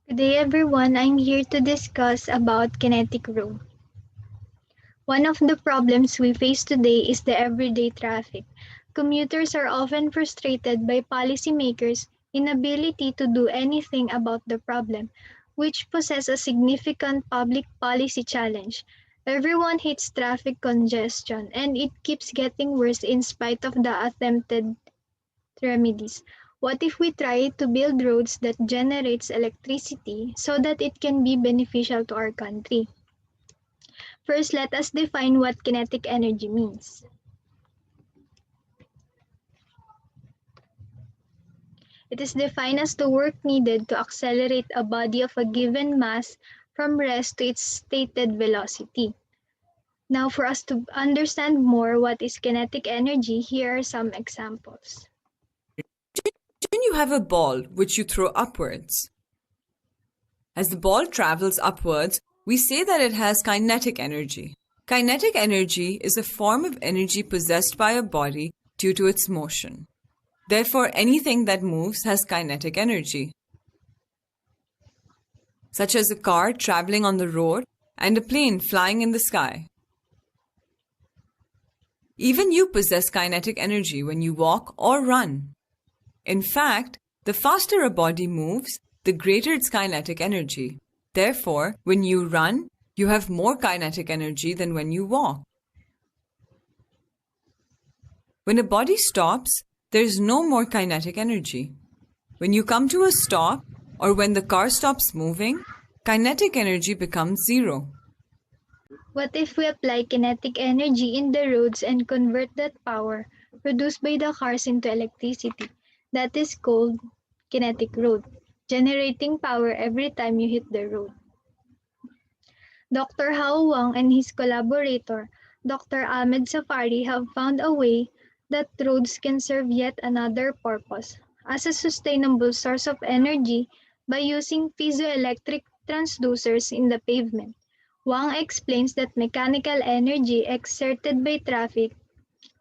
Good day everyone, I'm here to discuss about kinetic road. One of the problems we face today is the everyday traffic. Commuters are often frustrated by policymakers' inability to do anything about the problem, which poses a significant public policy challenge. Everyone hates traffic congestion and it keeps getting worse in spite of the attempted remedies. What if we try to build roads that generates electricity so that it can be beneficial to our country? First, let us define what kinetic energy means. It is defined as the work needed to accelerate a body of a given mass from rest to its stated velocity. Now, for us to understand more what is kinetic energy, here are some examples. Then you have a ball which you throw upwards. As the ball travels upwards, we say that it has kinetic energy. Kinetic energy is a form of energy possessed by a body due to its motion. Therefore, anything that moves has kinetic energy, such as a car traveling on the road and a plane flying in the sky. Even you possess kinetic energy when you walk or run. In fact, the faster a body moves, the greater its kinetic energy. Therefore, when you run, you have more kinetic energy than when you walk. When a body stops, there is no more kinetic energy. When you come to a stop, or when the car stops moving, kinetic energy becomes zero. What if we apply kinetic energy in the roads and convert that power produced by the cars into electricity? That is called kinetic road, generating power every time you hit the road. Dr. Hao Wang and his collaborator, Dr. Ahmed Safari, have found a way that roads can serve yet another purpose as a sustainable source of energy by using piezoelectric transducers in the pavement. Wang explains that mechanical energy exerted by traffic,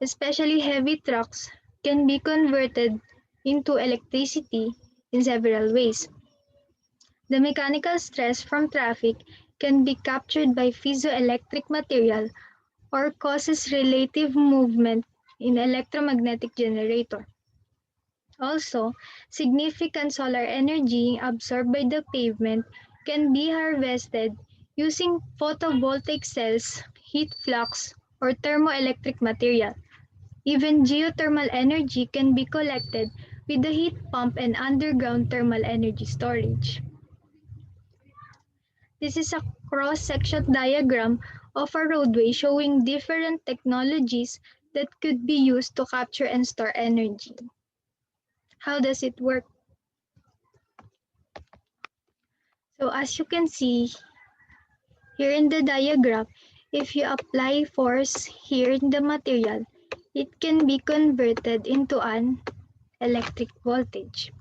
especially heavy trucks, can be converted into electricity in several ways. The mechanical stress from traffic can be captured by piezoelectric material or causes relative movement in electromagnetic generator. Also, significant solar energy absorbed by the pavement can be harvested using photovoltaic cells, heat flux, or thermoelectric material. Even geothermal energy can be collected with the heat pump and underground thermal energy storage. This is a cross-section diagram of a roadway showing different technologies that could be used to capture and store energy. How does it work? So as you can see here in the diagram, if you apply force here in the material, it can be converted into an electric voltage.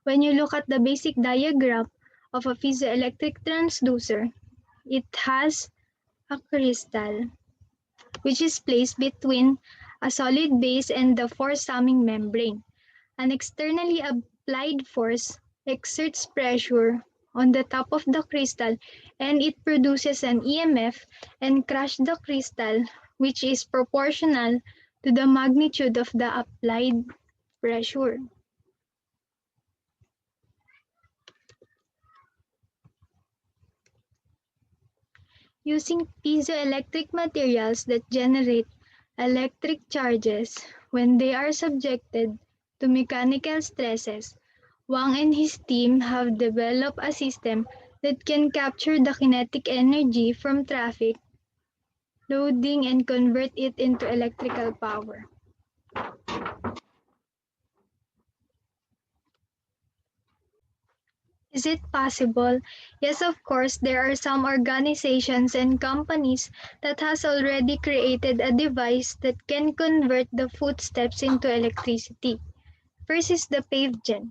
When you look at the basic diagram of a piezoelectric transducer, it has a crystal which is placed between a solid base and the force-summing membrane. An externally applied force exerts pressure on the top of the crystal and it produces an EMF and crushes the crystal, which is proportional to the magnitude of the applied pressure. Using piezoelectric materials that generate electric charges when they are subjected to mechanical stresses, Wang and his team have developed a system that can capture the kinetic energy from traffic loading and convert it into electrical power. Is it possible? Yes, of course, there are some organizations and companies that has already created a device that can convert the footsteps into electricity. First is the PaveGen.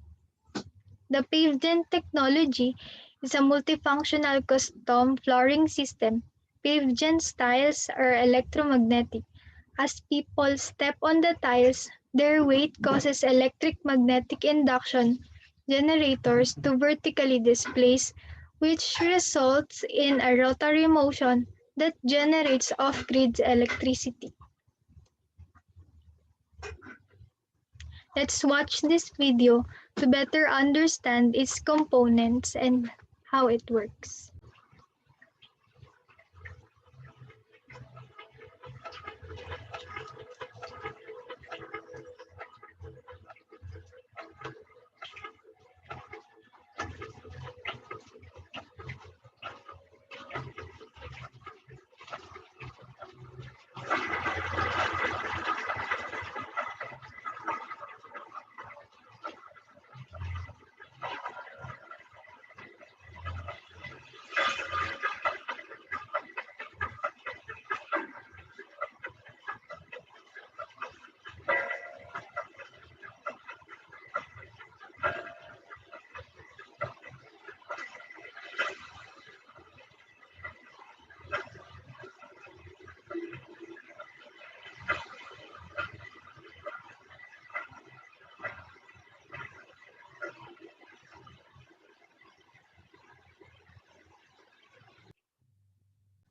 The PaveGen technology is a multifunctional custom flooring system. PaveGen tiles are electromagnetic. As people step on the tiles, their weight causes electric magnetic induction generators to vertically displace, which results in a rotary motion that generates off-grid electricity. Let's watch this video to better understand its components and how it works.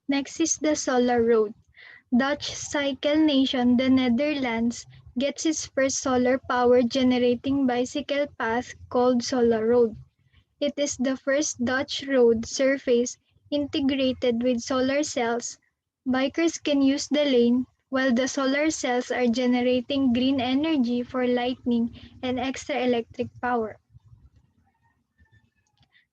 Next is the solar road. Dutch cycle nation, the Netherlands, gets its first solar power generating bicycle path called Solar Road. It is the first Dutch road surface integrated with solar cells. Bikers can use the lane while the solar cells are generating green energy for lighting and extra electric power.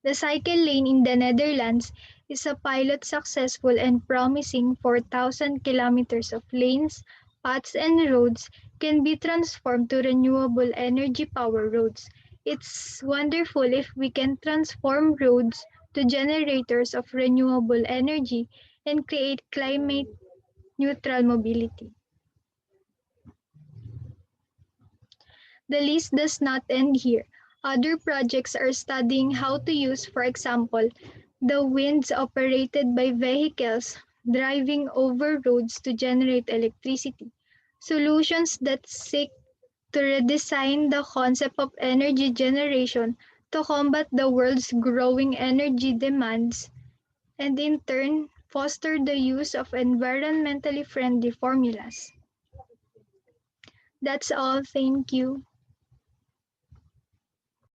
The cycle lane in the Netherlands is a pilot successful and promising 4,000 kilometers of lanes, paths and roads can be transformed to renewable energy power roads. It's wonderful if we can transform roads to generators of renewable energy and create climate neutral mobility. The list does not end here. Other projects are studying how to use, for example, the winds operated by vehicles driving over roads to generate electricity. Solutions that seek to redesign the concept of energy generation to combat the world's growing energy demands and in turn foster the use of environmentally friendly formulas. That's all. Thank you.